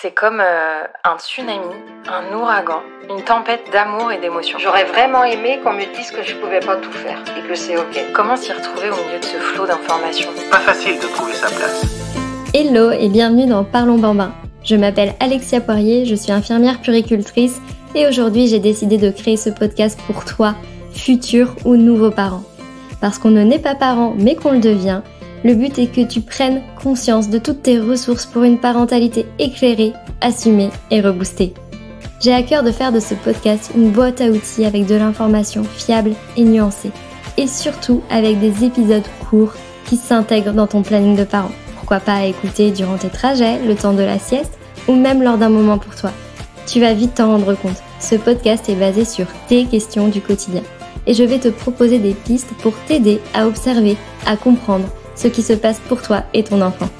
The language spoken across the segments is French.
C'est comme un tsunami, un ouragan, une tempête d'amour et d'émotions. J'aurais vraiment aimé qu'on me dise que je pouvais pas tout faire et que c'est ok. Comment s'y retrouver au milieu de ce flot d'informations ? Pas facile de trouver sa place. Hello et bienvenue dans Parlons Bambin. Je m'appelle Alexia Poirier, je suis infirmière puéricultrice et aujourd'hui j'ai décidé de créer ce podcast pour toi, futur ou nouveau parent. Parce qu'on ne naît pas parent mais qu'on le devient, le but est que tu prennes conscience de toutes tes ressources pour une parentalité éclairée, assumée et reboostée. J'ai à cœur de faire de ce podcast une boîte à outils avec de l'information fiable et nuancée. Et surtout avec des épisodes courts qui s'intègrent dans ton planning de parent. Pourquoi pas à écouter durant tes trajets, le temps de la sieste ou même lors d'un moment pour toi. Tu vas vite t'en rendre compte. Ce podcast est basé sur tes questions du quotidien. Et je vais te proposer des pistes pour t'aider à observer, à comprendre ce qui se passe pour toi et ton enfant.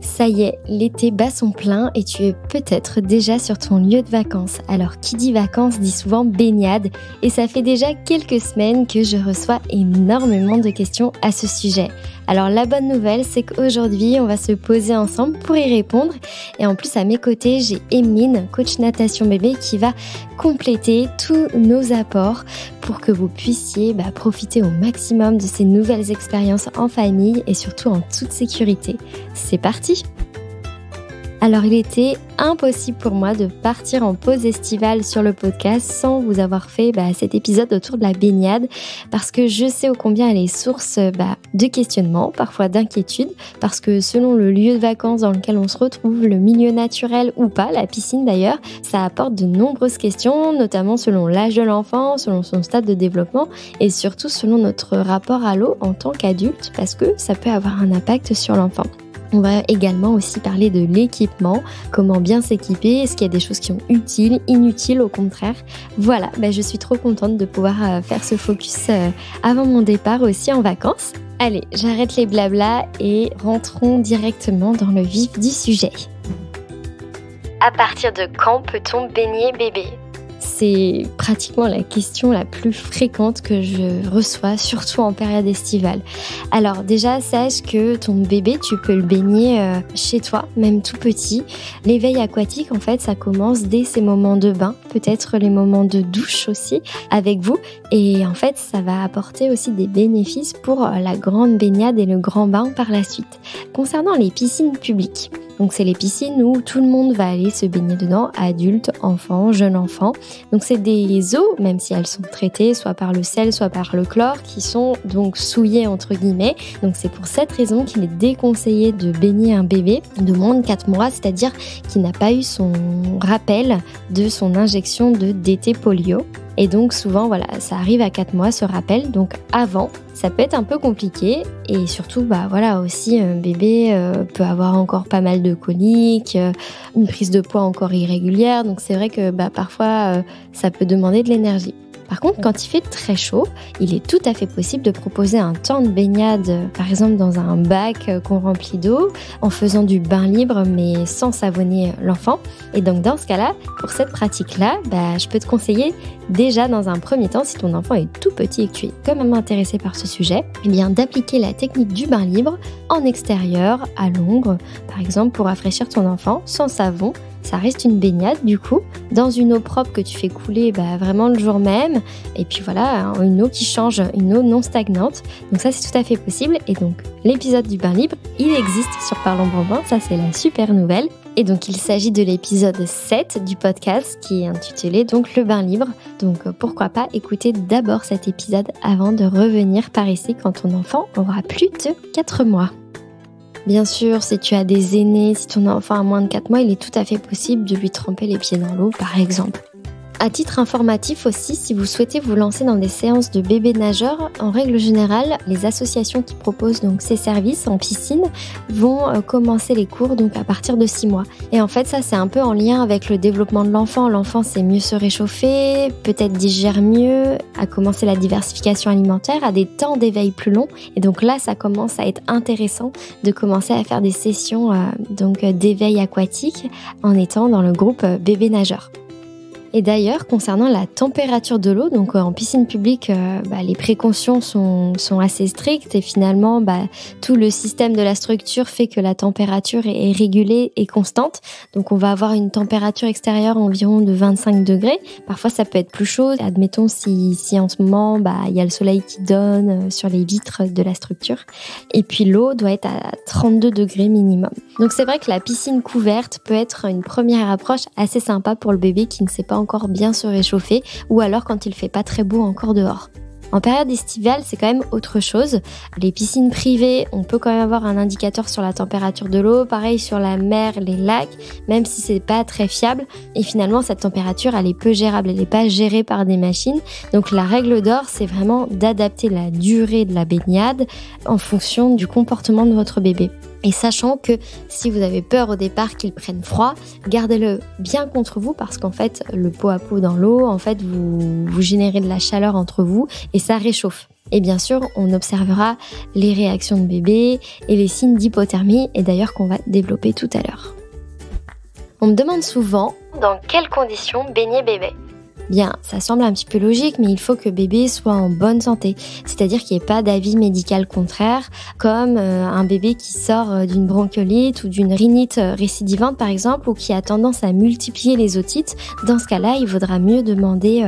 Ça y est, l'été bat son plein et tu es peut-être déjà sur ton lieu de vacances. Alors qui dit vacances dit souvent baignade et ça fait déjà quelques semaines que je reçois énormément de questions à ce sujet. Alors la bonne nouvelle, c'est qu'aujourd'hui on va se poser ensemble pour y répondre et en plus à mes côtés j'ai Emeline, coach natation bébé qui va compléter tous nos apports pour que vous puissiez profiter au maximum de ces nouvelles expériences en famille et surtout en toute sécurité. C'est parti! Alors il était impossible pour moi de partir en pause estivale sur le podcast sans vous avoir fait cet épisode autour de la baignade parce que je sais ô combien elle est source de questionnements, parfois d'inquiétudes, parce que selon le lieu de vacances dans lequel on se retrouve, le milieu naturel ou pas, la piscine d'ailleurs, ça apporte de nombreuses questions, notamment selon l'âge de l'enfant, selon son stade de développement et surtout selon notre rapport à l'eau en tant qu'adulte parce que ça peut avoir un impact sur l'enfant. On va également aussi parler de l'équipement, comment bien s'équiper, est-ce qu'il y a des choses qui sont utiles, inutiles au contraire. Voilà, je suis trop contente de pouvoir faire ce focus avant mon départ aussi en vacances. Allez, j'arrête les blablas et rentrons directement dans le vif du sujet. À partir de quand peut-on baigner bébé ? C'est pratiquement la question la plus fréquente que je reçois, surtout en période estivale. Alors déjà, sache que ton bébé, tu peux le baigner chez toi, même tout petit. L'éveil aquatique, en fait, ça commence dès ces moments de bain, peut-être les moments de douche aussi avec vous. Et en fait, ça va apporter aussi des bénéfices pour la grande baignade et le grand bain par la suite. Concernant les piscines publiques, donc c'est les piscines où tout le monde va aller se baigner dedans, adultes, enfants, jeunes enfants. Donc c'est des eaux, même si elles sont traitées soit par le sel, soit par le chlore, qui sont donc souillées entre guillemets. Donc c'est pour cette raison qu'il est déconseillé de baigner un bébé de moins de 4 mois, c'est-à-dire qui n'a pas eu son rappel de son injection de DT polio. Et donc souvent, ça arrive à 4 mois ce rappel, donc avant, ça peut être un peu compliqué et surtout, aussi un bébé peut avoir encore pas mal de coliques, une prise de poids encore irrégulière, donc c'est vrai que parfois ça peut demander de l'énergie. Par contre, quand il fait très chaud, il est tout à fait possible de proposer un temps de baignade, par exemple dans un bac qu'on remplit d'eau, en faisant du bain libre mais sans savonner l'enfant. Et donc dans ce cas-là, pour cette pratique-là, je peux te conseiller déjà dans un premier temps, si ton enfant est tout petit et que tu es quand même intéressé par ce sujet, d'appliquer la technique du bain libre en extérieur, à l'ombre, par exemple pour rafraîchir ton enfant sans savon. Ça reste une baignade du coup, dans une eau propre que tu fais couler vraiment le jour même. Et puis une eau qui change, une eau non stagnante. Donc ça c'est tout à fait possible. Et donc l'épisode du bain libre, il existe sur Parlons Bambin, ça c'est la super nouvelle. Et donc il s'agit de l'épisode 7 du podcast qui est intitulé donc le bain libre. Donc pourquoi pas écouter d'abord cet épisode avant de revenir par ici quand ton enfant aura plus de 4 mois. Bien sûr, si tu as des aînés, si ton enfant a moins de 4 mois, il est tout à fait possible de lui tremper les pieds dans l'eau, par exemple. À titre informatif aussi, si vous souhaitez vous lancer dans des séances de bébés nageurs, en règle générale, les associations qui proposent donc ces services en piscine vont commencer les cours donc à partir de 6 mois. Et en fait, ça c'est un peu en lien avec le développement de l'enfant. L'enfant sait mieux se réchauffer, peut-être digère mieux, a commencé la diversification alimentaire, a des temps d'éveil plus longs. Et donc là, ça commence à être intéressant de commencer à faire des sessions d'éveil aquatique en étant dans le groupe bébé nageur. Et d'ailleurs, concernant la température de l'eau, donc en piscine publique, les précautions sont assez strictes et finalement, tout le système de la structure fait que la température est régulée et constante. Donc on va avoir une température extérieure environ de 25 degrés. Parfois, ça peut être plus chaud. Admettons si en ce moment, il y a le soleil qui donne sur les vitres de la structure. Et puis l'eau doit être à 32 degrés minimum. Donc c'est vrai que la piscine couverte peut être une première approche assez sympa pour le bébé qui ne sait pas encore bien se réchauffer ou alors quand il fait pas très beau encore dehors. En période estivale, c'est quand même autre chose. Les piscines privées, on peut quand même avoir un indicateur sur la température de l'eau. Pareil sur la mer, les lacs, même si c'est pas très fiable. Et finalement, cette température, elle est peu gérable. Elle n'est pas gérée par des machines. Donc la règle d'or, c'est vraiment d'adapter la durée de la baignade en fonction du comportement de votre bébé. Et sachant que si vous avez peur au départ qu'il prenne froid, gardez-le bien contre vous parce qu'en fait, le pot à pot dans l'eau, en fait, vous générez de la chaleur entre vous et ça réchauffe. Et bien sûr, on observera les réactions de bébé et les signes d'hypothermie et d'ailleurs qu'on va développer tout à l'heure. On me demande souvent dans quelles conditions baigner bébé. Bien, ça semble un petit peu logique, mais il faut que bébé soit en bonne santé. C'est-à-dire qu'il n'y ait pas d'avis médical contraire, comme un bébé qui sort d'une bronchiolite ou d'une rhinite récidivante, par exemple, ou qui a tendance à multiplier les otites. Dans ce cas-là, il vaudra mieux demander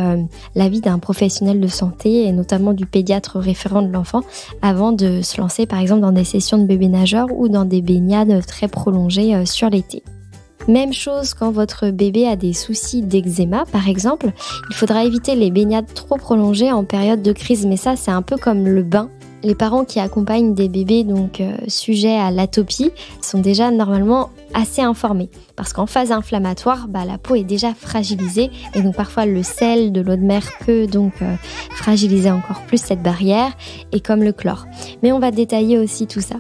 l'avis d'un professionnel de santé, et notamment du pédiatre référent de l'enfant, avant de se lancer, par exemple, dans des sessions de bébé nageur ou dans des baignades très prolongées sur l'été. Même chose quand votre bébé a des soucis d'eczéma, par exemple. Il faudra éviter les baignades trop prolongées en période de crise, mais ça, c'est un peu comme le bain. Les parents qui accompagnent des bébés sujets à l'atopie sont déjà normalement assez informés. Parce qu'en phase inflammatoire, la peau est déjà fragilisée et donc parfois le sel de l'eau de mer peut donc fragiliser encore plus cette barrière et comme le chlore. Mais on va détailler aussi tout ça.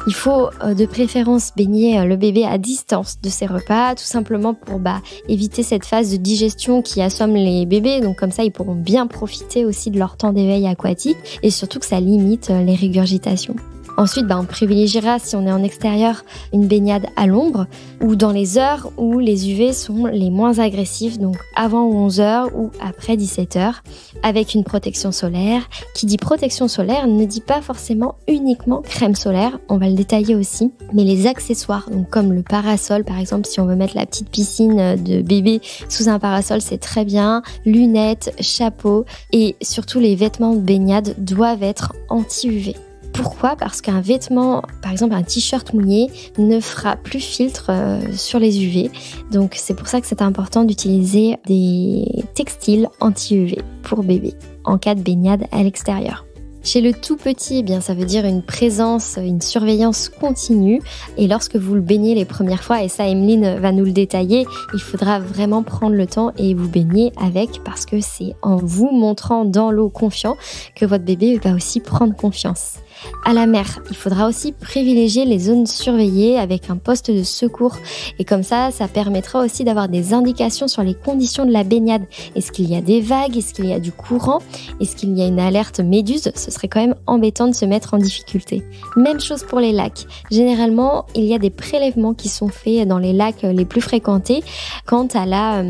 Il faut de préférence baigner le bébé à distance de ses repas, tout simplement pour éviter cette phase de digestion qui assomme les bébés. Donc comme ça, ils pourront bien profiter aussi de leur temps d'éveil aquatique et surtout que ça limite les régurgitations. Ensuite, on privilégiera, si on est en extérieur, une baignade à l'ombre ou dans les heures où les UV sont les moins agressifs, donc avant 11h ou après 17h, avec une protection solaire. Qui dit protection solaire ne dit pas forcément uniquement crème solaire, on va le détailler aussi, mais les accessoires, donc comme le parasol par exemple, si on veut mettre la petite piscine de bébé sous un parasol, c'est très bien, lunettes, chapeau et surtout les vêtements de baignade doivent être anti-UV. Pourquoi ? Parce qu'un vêtement, par exemple un t-shirt mouillé, ne fera plus filtre sur les UV. Donc c'est pour ça que c'est important d'utiliser des textiles anti-UV pour bébé en cas de baignade à l'extérieur. Chez le tout petit, ça veut dire une présence, une surveillance continue. Et lorsque vous le baignez les premières fois, et ça Emeline va nous le détailler, il faudra vraiment prendre le temps et vous baigner avec parce que c'est en vous montrant dans l'eau confiant que votre bébé va aussi prendre confiance. À la mer, il faudra aussi privilégier les zones surveillées avec un poste de secours et comme ça permettra aussi d'avoir des indications sur les conditions de la baignade. Est-ce qu'il y a des vagues? Est-ce qu'il y a du courant? Est-ce qu'il y a une alerte méduse? Ce serait quand même embêtant de se mettre en difficulté. Même chose pour les lacs. Généralement, il y a des prélèvements qui sont faits dans les lacs les plus fréquentés quant à la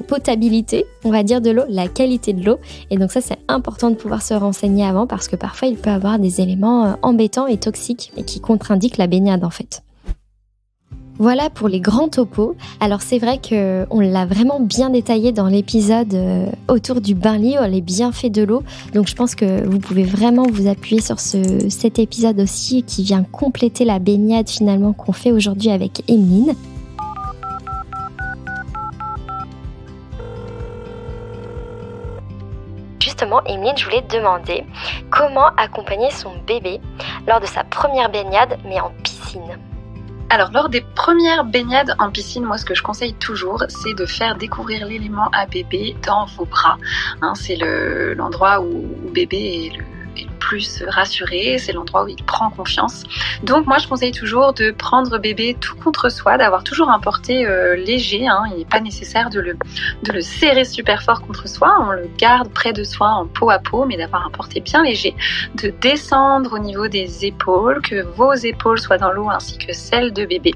potabilité, on va dire, de l'eau, la qualité de l'eau. Et donc ça, c'est important de pouvoir se renseigner avant parce que parfois, il peut y avoir des éléments embêtants et toxiques et qui contre-indiquent la baignade en fait. Voilà pour les grands topos. Alors c'est vrai qu'on l'a vraiment bien détaillé dans l'épisode autour du bain-lit, les bienfaits de l'eau. Donc je pense que vous pouvez vraiment vous appuyer sur cet épisode aussi qui vient compléter la baignade finalement qu'on fait aujourd'hui avec Emeline. Justement, Emeline, je voulais te demander comment accompagner son bébé lors de sa première baignade, mais en piscine. Alors, lors des premières baignades en piscine, moi, ce que je conseille toujours, c'est de faire découvrir l'élément à bébé dans vos bras. C'est l'endroit où bébé est le plus rassuré, c'est l'endroit où il prend confiance. Donc moi je conseille toujours de prendre bébé tout contre soi, d'avoir toujours un porté léger, il n'est pas nécessaire de le serrer super fort contre soi, on le garde près de soi en peau à peau, mais d'avoir un porté bien léger, de descendre au niveau des épaules, que vos épaules soient dans l'eau ainsi que celles de bébé,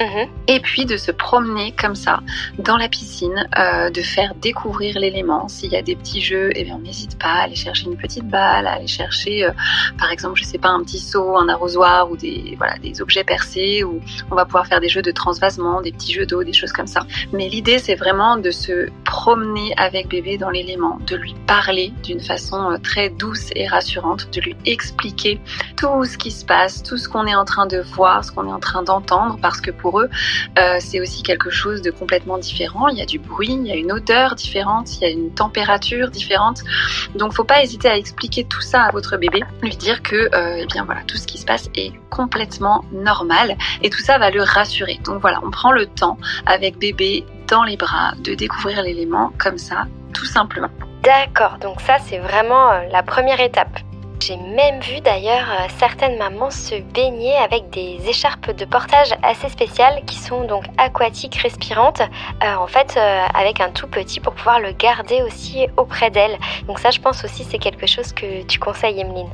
et puis de se promener comme ça dans la piscine, de faire découvrir l'élément. S'il y a des petits jeux, on n'hésite pas à aller chercher une petite balle, à aller chercher par exemple, je sais pas, un petit seau, un arrosoir ou des objets percés, où on va pouvoir faire des jeux de transvasement, des petits jeux d'eau, des choses comme ça. Mais l'idée, c'est vraiment de se promener avec bébé dans l'élément, de lui parler d'une façon très douce et rassurante, de lui expliquer tout ce qui se passe, tout ce qu'on est en train de voir, ce qu'on est en train d'entendre, parce que pour eux, c'est aussi quelque chose de complètement différent. Il y a du bruit, il y a une odeur différente, il y a une température différente. Donc, faut pas hésiter à expliquer tout ça à votre bébé, lui dire que, tout ce qui se passe est complètement normal et tout ça va le rassurer. Donc voilà, on prend le temps avec bébé dans les bras de découvrir l'élément comme ça, tout simplement. D'accord, donc ça c'est vraiment la première étape. J'ai même vu d'ailleurs certaines mamans se baigner avec des écharpes de portage assez spéciales qui sont donc aquatiques respirantes, avec un tout petit pour pouvoir le garder aussi auprès d'elle. Donc ça je pense aussi c'est quelque chose que tu conseilles, Emeline.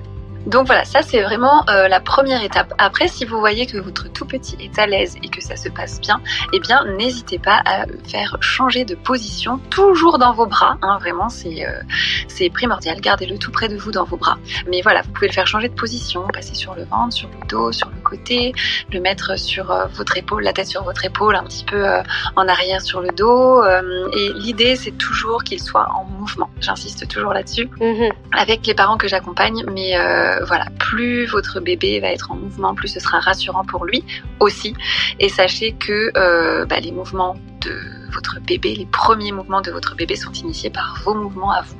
Donc voilà, ça c'est vraiment la première étape. Après, si vous voyez que votre tout petit est à l'aise et que ça se passe bien, n'hésitez pas à faire changer de position, toujours dans vos bras. Vraiment, c'est primordial. Gardez-le tout près de vous dans vos bras. Mais voilà, vous pouvez le faire changer de position, passer sur le ventre, sur le dos, sur le côté, le mettre sur votre épaule, la tête sur votre épaule, un petit peu en arrière sur le dos. Et l'idée, c'est toujours qu'il soit en mouvement. J'insiste toujours là-dessus. Avec les parents que j'accompagne, mais plus votre bébé va être en mouvement, plus ce sera rassurant pour lui aussi. Et sachez que les mouvements de votre bébé, les premiers mouvements de votre bébé sont initiés par vos mouvements à vous.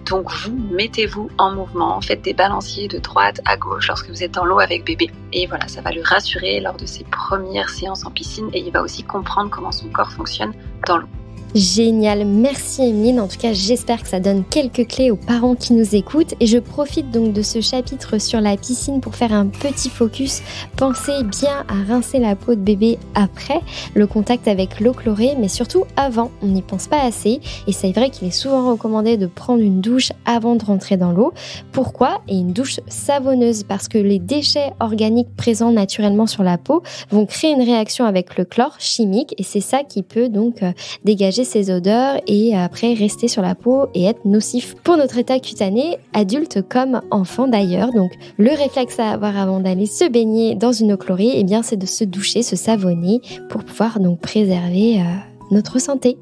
Donc vous, mettez-vous en mouvement, faites des balanciers de droite à gauche lorsque vous êtes dans l'eau avec bébé. Et voilà, ça va le rassurer lors de ses premières séances en piscine et il va aussi comprendre comment son corps fonctionne dans l'eau. Génial, merci Emeline. En tout cas, j'espère que ça donne quelques clés aux parents qui nous écoutent. Et je profite donc de ce chapitre sur la piscine pour faire un petit focus. Pensez bien à rincer la peau de bébé après le contact avec l'eau chlorée, mais surtout avant. On n'y pense pas assez. Et c'est vrai qu'il est souvent recommandé de prendre une douche avant de rentrer dans l'eau. Pourquoi ? Et une douche savonneuse, parce que les déchets organiques présents naturellement sur la peau vont créer une réaction avec le chlore chimique. Et c'est ça qui peut donc dégager ces odeurs et après rester sur la peau et être nocif pour notre état cutané, adulte comme enfant d'ailleurs. Donc le réflexe à avoir avant d'aller se baigner dans une eau chlorée, c'est de se doucher, se savonner pour pouvoir donc préserver notre santé.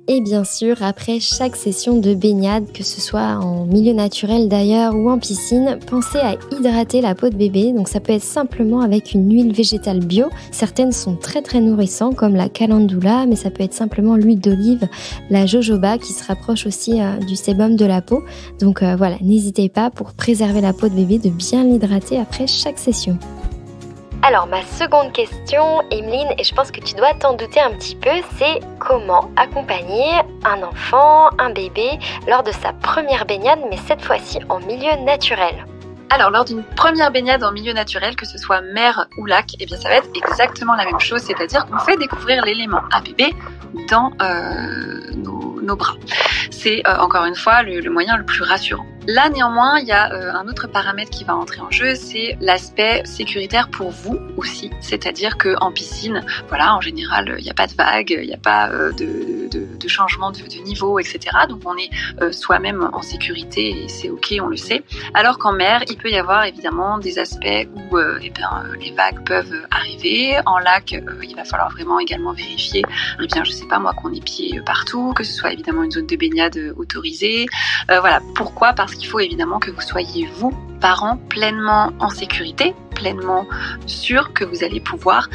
Et bien sûr, après chaque session de baignade, que ce soit en milieu naturel d'ailleurs ou en piscine, pensez à hydrater la peau de bébé. Donc ça peut être simplement avec une huile végétale bio. Certaines sont très très nourrissantes comme la calendula, mais ça peut être simplement l'huile d'olive, la jojoba qui se rapproche aussi du sébum de la peau. Donc n'hésitez pas pour préserver la peau de bébé de bien l'hydrater après chaque session. Alors ma seconde question, Emeline, et je pense que tu dois t'en douter un petit peu, c'est comment accompagner un enfant, un bébé, lors de sa première baignade, mais cette fois-ci en milieu naturel. Alors, lors d'une première baignade en milieu naturel, que ce soit mer ou lac, ça va être exactement la même chose, c'est-à-dire qu'on fait découvrir l'élément à bébé dans nos bras. C'est encore une fois le moyen le plus rassurant. Là, néanmoins, il y a un autre paramètre qui va entrer en jeu, c'est l'aspect sécuritaire pour vous aussi. C'est-à-dire qu'en piscine, en général, il n'y a pas de vagues, il n'y a pas de changement de niveau, etc. Donc, on est soi-même en sécurité et c'est OK, on le sait. Alors qu'en mer, il peut y avoir évidemment des aspects où les vagues peuvent arriver. En lac, il va falloir vraiment également vérifier, je sais pas moi, qu'on ait pied partout, que ce soit évidemment une zone de baignade autorisée. Pourquoi ? Parce qu'il faut évidemment que vous soyez, vous, parents, pleinement en sécurité, pleinement sûr que vous allez pouvoir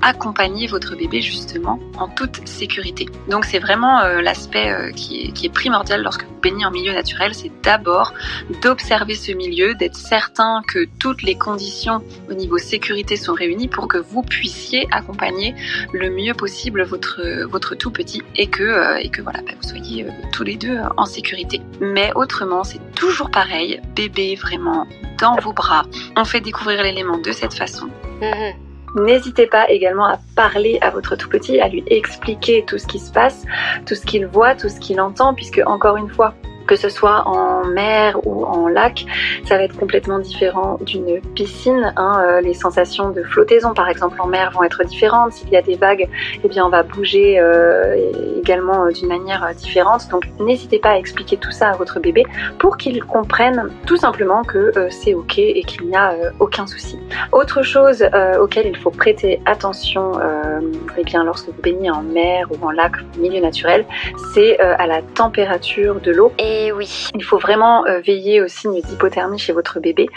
accompagner votre bébé justement en toute sécurité. Donc c'est vraiment l'aspect qui est primordial lorsque vous baignez en milieu naturel, c'est d'abord d'observer ce milieu, d'être certain que toutes les conditions au niveau sécurité sont réunies pour que vous puissiez accompagner le mieux possible votre tout petit et que vous soyez tous les deux en sécurité. Mais autrement, c'est toujours pareil, bébé vraiment dans vos bras. On fait découvrir l'élément de cette façon. N'hésitez pas également à parler à votre tout petit, à lui expliquer tout ce qui se passe, tout ce qu'il voit, tout ce qu'il entend, puisque encore une fois, que ce soit en mer ou en lac, ça va être complètement différent d'une piscine. Les sensations de flottaison, par exemple, en mer vont être différentes. S'il y a des vagues, eh bien, on va bouger également d'une manière différente. Donc, n'hésitez pas à expliquer tout ça à votre bébé pour qu'il comprenne tout simplement que c'est OK et qu'il n'y a aucun souci. Autre chose auquel il faut prêter attention eh bien, lorsque vous baignez en mer ou en lac, milieu naturel, c'est à la température de l'eau. Et oui. Il faut vraiment veiller aux signes d'hypothermie chez votre bébé.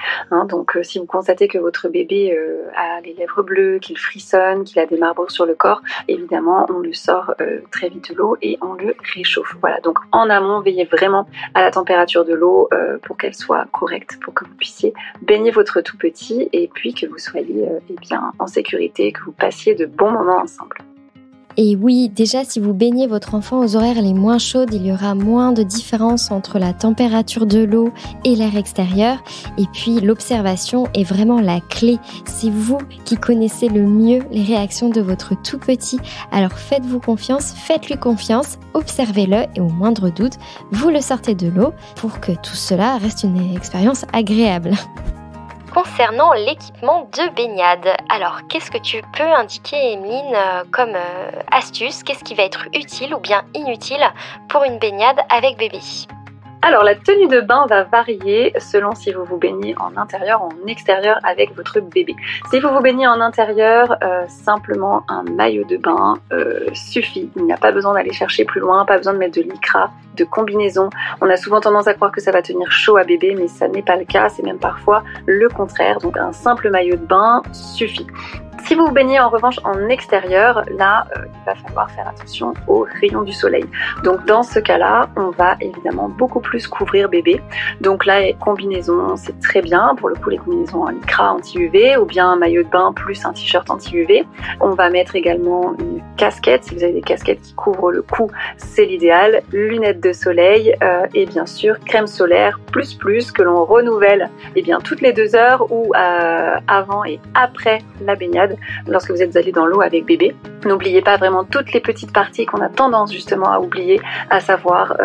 Donc si vous constatez que votre bébé a les lèvres bleues, qu'il frissonne, qu'il a des marbrures sur le corps, évidemment on le sort très vite de l'eau et on le réchauffe. Voilà, donc en amont, veillez vraiment à la température de l'eau pour qu'elle soit correcte, pour que vous puissiez baigner votre tout petit et puis que vous soyez bien en sécurité, que vous passiez de bons moments ensemble. Et oui, déjà, si vous baignez votre enfant aux horaires les moins chaudes, il y aura moins de différence entre la température de l'eau et l'air extérieur. Et puis, l'observation est vraiment la clé. C'est vous qui connaissez le mieux les réactions de votre tout petit. Alors, faites-vous confiance, faites-lui confiance, observez-le et au moindre doute, vous le sortez de l'eau pour que tout cela reste une expérience agréable. Concernant l'équipement de baignade, alors qu'est-ce que tu peux indiquer, Emeline, comme astuce? Qu'est-ce qui va être utile ou bien inutile pour une baignade avec bébé? Alors la tenue de bain va varier selon si vous vous baignez en intérieur ou en extérieur avec votre bébé. Si vous vous baignez en intérieur, simplement un maillot de bain suffit. Il n'y a pas besoin d'aller chercher plus loin, pas besoin de mettre de lycra, de combinaison. On a souvent tendance à croire que ça va tenir chaud à bébé, mais ça n'est pas le cas, c'est même parfois le contraire. Donc un simple maillot de bain suffit. Si vous vous baignez en revanche en extérieur, là, il va falloir faire attention aux rayons du soleil. Donc dans ce cas-là, on va évidemment beaucoup plus couvrir bébé. Donc là, les combinaisons, c'est très bien. Pour le coup, les combinaisons en lycra anti-UV ou bien un maillot de bain plus un t-shirt anti-UV. On va mettre également une casquette. Si vous avez des casquettes qui couvrent le cou, c'est l'idéal. Lunettes de soleil et bien sûr crème solaire plus que l'on renouvelle toutes les 2 heures ou avant et après la baignade. Lorsque vous êtes allé dans l'eau avec bébé, n'oubliez pas vraiment toutes les petites parties qu'on a tendance justement à oublier, à savoir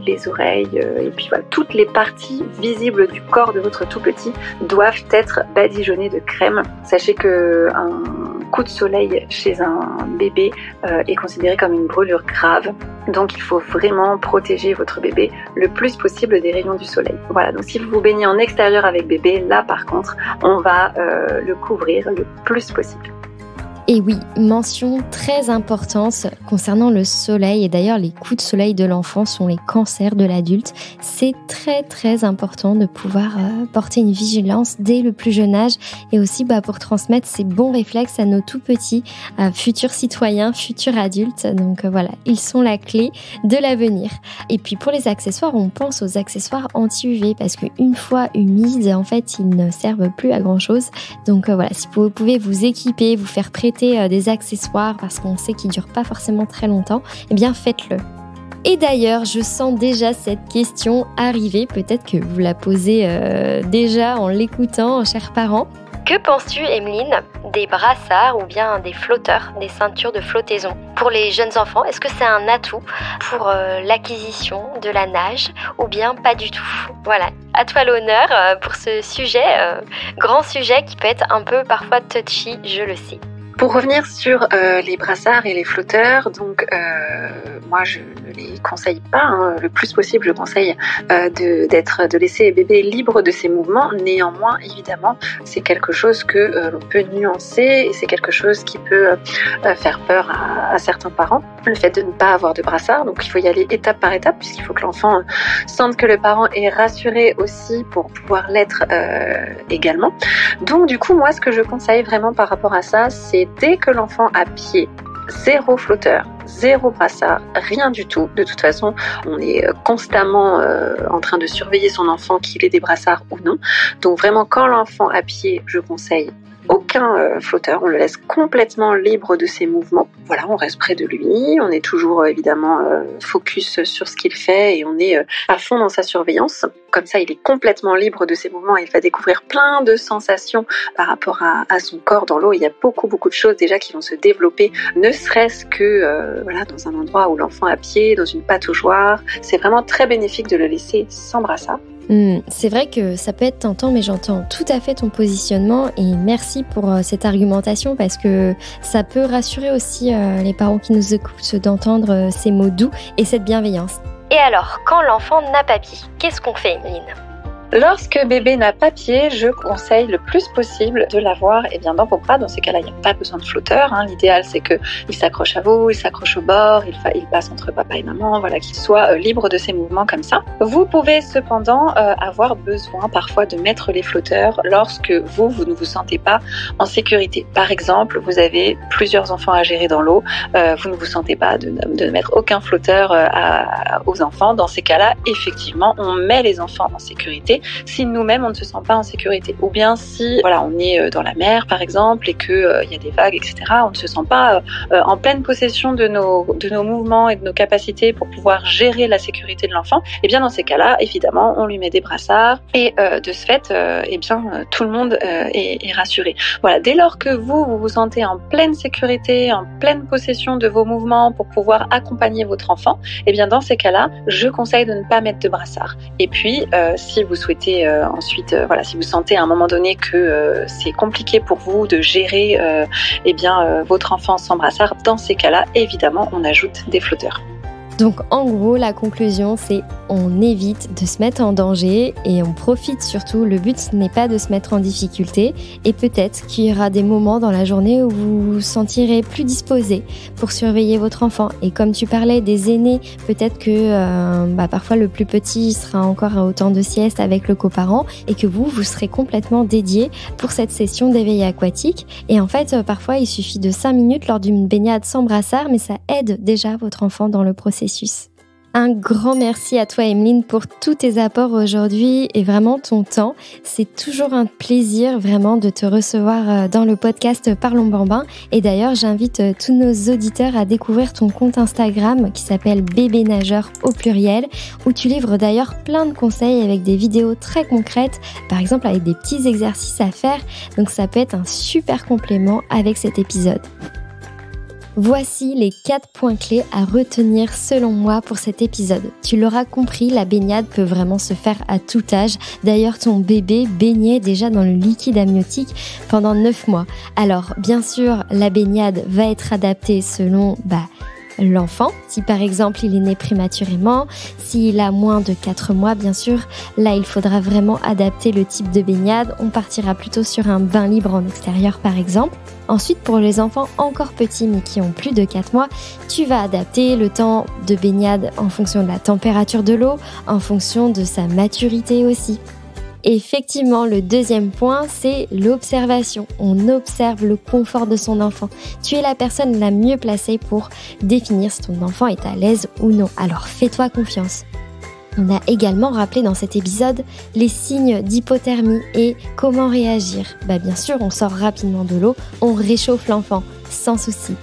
les oreilles et puis voilà, toutes les parties visibles du corps de votre tout petit doivent être badigeonnées de crème. Sachez que un coup de soleil chez un bébé est considéré comme une brûlure grave, donc il faut vraiment protéger votre bébé le plus possible des rayons du soleil. Voilà, donc si vous vous baignez en extérieur avec bébé, là par contre on va le couvrir le plus possible. Et oui, mention très importante concernant le soleil, et d'ailleurs les coups de soleil de l'enfant sont les cancers de l'adulte. C'est très important de pouvoir porter une vigilance dès le plus jeune âge et aussi pour transmettre ces bons réflexes à nos tout petits futurs citoyens, futurs adultes. Donc voilà, ils sont la clé de l'avenir. Et puis pour les accessoires, on pense aux accessoires anti-UV parce qu'une fois humides, en fait, ils ne servent plus à grand chose. Donc voilà, si vous pouvez vous équiper, vous faire prêter des accessoires parce qu'on sait qu'ils ne durent pas forcément très longtemps, eh bien faites-le. Et d'ailleurs, je sens déjà cette question arriver, peut-être que vous la posez déjà en l'écoutant, chers parents. Que penses-tu, Emeline, des brassards ou bien des flotteurs, des ceintures de flottaison pour les jeunes enfants? Est-ce que c'est un atout pour l'acquisition de la nage ou bien pas du tout? Voilà, à toi l'honneur pour ce sujet, grand sujet qui peut être un peu parfois touchy, je le sais. Pour revenir sur les brassards et les flotteurs, donc moi je ne les conseille pas, le plus possible je conseille de laisser bébé libre de ses mouvements. Néanmoins, évidemment, c'est quelque chose que l'on peut nuancer et c'est quelque chose qui peut faire peur à certains parents. Le fait de ne pas avoir de brassard, donc il faut y aller étape par étape puisqu'il faut que l'enfant sente que le parent est rassuré aussi pour pouvoir l'être également. Donc du coup, moi ce que je conseille vraiment par rapport à ça, c'est dès que l'enfant a pied, 0 flotteur, 0 brassard, rien du tout. De toute façon, on est constamment en train de surveiller son enfant, qu'il ait des brassards ou non. Donc vraiment, quand l'enfant a pied, je conseille aucun flotteur, on le laisse complètement libre de ses mouvements. Voilà, on reste près de lui, on est toujours évidemment focus sur ce qu'il fait et on est à fond dans sa surveillance. Comme ça, il est complètement libre de ses mouvements et il va découvrir plein de sensations par rapport à son corps dans l'eau. Il y a beaucoup de choses déjà qui vont se développer, ne serait-ce que dans un endroit où l'enfant a pied, dans une pataugeoire. C'est vraiment très bénéfique de le laisser sans brassard. C'est vrai que ça peut être tentant, mais j'entends tout à fait ton positionnement et merci pour cette argumentation parce que ça peut rassurer aussi les parents qui nous écoutent d'entendre ces mots doux et cette bienveillance. Et alors, quand l'enfant n'a pas pied, qu'est-ce qu'on fait, Emeline ? Lorsque bébé n'a pas pied, je conseille le plus possible de l'avoir dans vos bras. Dans ces cas-là, il n'y a pas besoin de flotteur. L'idéal, c'est qu'il s'accroche à vous, il s'accroche au bord, il passe entre papa et maman, qu'il soit libre de ses mouvements comme ça. Vous pouvez cependant avoir besoin parfois de mettre les flotteurs lorsque vous ne vous sentez pas en sécurité. Par exemple, vous avez plusieurs enfants à gérer dans l'eau, vous ne vous sentez pas de mettre aucun flotteur aux enfants. Dans ces cas-là, effectivement, on met les enfants en sécurité si nous-mêmes on ne se sent pas en sécurité, ou bien si on est dans la mer par exemple et que y a des vagues, etc. On ne se sent pas en pleine possession de nos mouvements et de nos capacités pour pouvoir gérer la sécurité de l'enfant. Et bien dans ces cas-là, évidemment, on lui met des brassards et de ce fait, tout le monde est rassuré. Voilà, dès lors que vous vous sentez en pleine sécurité, en pleine possession de vos mouvements pour pouvoir accompagner votre enfant, et bien dans ces cas-là, je conseille de ne pas mettre de brassard. Et puis, si vous souhaitez ensuite, si vous sentez à un moment donné que c'est compliqué pour vous de gérer votre enfant sans brassard, dans ces cas-là, évidemment, on ajoute des flotteurs. Donc en gros, la conclusion, c'est on évite de se mettre en danger et on profite surtout. Le but n'est pas de se mettre en difficulté et peut-être qu'il y aura des moments dans la journée où vous vous sentirez plus disposé pour surveiller votre enfant. Et comme tu parlais des aînés, peut-être que parfois le plus petit sera encore à autant de sieste avec le coparent et que vous serez complètement dédié pour cette session d'éveil aquatique. Et en fait, parfois, il suffit de 5 minutes lors d'une baignade sans brassard, mais ça aide déjà votre enfant dans le processus. Un grand merci à toi, Emeline, pour tous tes apports aujourd'hui et vraiment ton temps. C'est toujours un plaisir vraiment de te recevoir dans le podcast Parlons Bambin. Et d'ailleurs, j'invite tous nos auditeurs à découvrir ton compte Instagram qui s'appelle Bébé Nageur au pluriel, où tu livres d'ailleurs plein de conseils avec des vidéos très concrètes, par exemple avec des petits exercices à faire. Donc ça peut être un super complément avec cet épisode. Voici les 4 points clés à retenir selon moi pour cet épisode. Tu l'auras compris, la baignade peut vraiment se faire à tout âge. D'ailleurs, ton bébé baignait déjà dans le liquide amniotique pendant 9 mois. Alors, bien sûr, la baignade va être adaptée selon l'enfant. Si par exemple il est né prématurément, s'il a moins de 4 mois, bien sûr, là il faudra vraiment adapter le type de baignade. On partira plutôt sur un bain libre en extérieur par exemple. Ensuite, pour les enfants encore petits mais qui ont plus de 4 mois, tu vas adapter le temps de baignade en fonction de la température de l'eau, en fonction de sa maturité aussi. Et effectivement, le deuxième point, c'est l'observation. On observe le confort de son enfant. Tu es la personne la mieux placée pour définir si ton enfant est à l'aise ou non. Alors fais-toi confiance. On a également rappelé dans cet épisode les signes d'hypothermie et comment réagir. Bien sûr, on sort rapidement de l'eau, on réchauffe l'enfant, sans souci.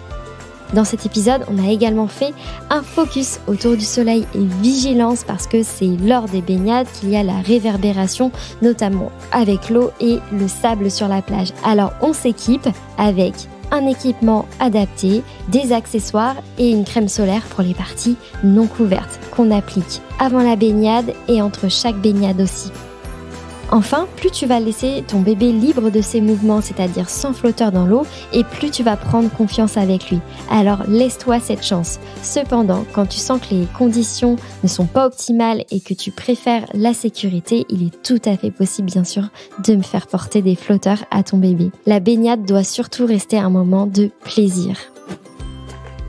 Dans cet épisode, on a également fait un focus autour du soleil et vigilance parce que c'est lors des baignades qu'il y a la réverbération, notamment avec l'eau et le sable sur la plage. Alors on s'équipe avec un équipement adapté, des accessoires et une crème solaire pour les parties non couvertes qu'on applique avant la baignade et entre chaque baignade aussi. Enfin, plus tu vas laisser ton bébé libre de ses mouvements, c'est-à-dire sans flotteur dans l'eau, et plus tu vas prendre confiance avec lui. Alors laisse-toi cette chance. Cependant, quand tu sens que les conditions ne sont pas optimales et que tu préfères la sécurité, il est tout à fait possible, bien sûr, de me faire porter des flotteurs à ton bébé. La baignade doit surtout rester un moment de plaisir.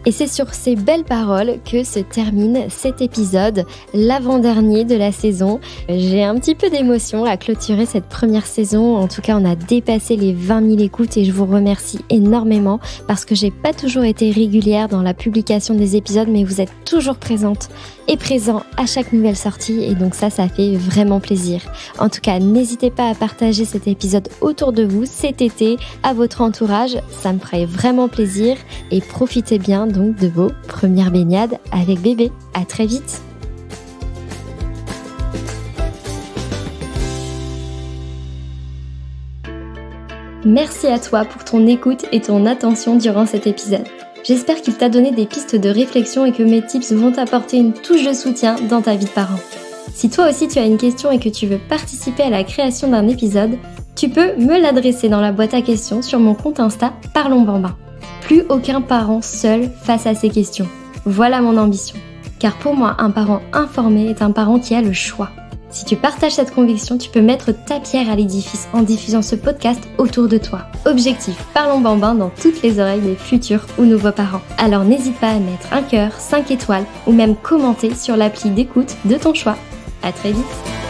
Et c'est sur ces belles paroles que se termine cet épisode, l'avant-dernier de la saison. J'ai un petit peu d'émotion à clôturer cette première saison. En tout cas, on a dépassé les 20 000 écoutes et je vous remercie énormément parce que j'ai pas toujours été régulière dans la publication des épisodes, mais vous êtes toujours présente et présent à chaque nouvelle sortie et donc ça fait vraiment plaisir. En tout cas, n'hésitez pas à partager cet épisode autour de vous cet été, à votre entourage, ça me ferait vraiment plaisir et profitez bien donc de vos premières baignades avec bébé. À très vite. Merci à toi pour ton écoute et ton attention durant cet épisode. J'espère qu'il t'a donné des pistes de réflexion et que mes tips vont t'apporter une touche de soutien dans ta vie de parent. Si toi aussi tu as une question et que tu veux participer à la création d'un épisode, tu peux me l'adresser dans la boîte à questions sur mon compte Insta Parlons Bambin. Plus aucun parent seul face à ces questions. Voilà mon ambition. Car pour moi, un parent informé est un parent qui a le choix. Si tu partages cette conviction, tu peux mettre ta pierre à l'édifice en diffusant ce podcast autour de toi. Objectif, Parlons Bambin dans toutes les oreilles des futurs ou nouveaux parents. Alors n'hésite pas à mettre un cœur, 5 étoiles ou même commenter sur l'appli d'écoute de ton choix. À très vite.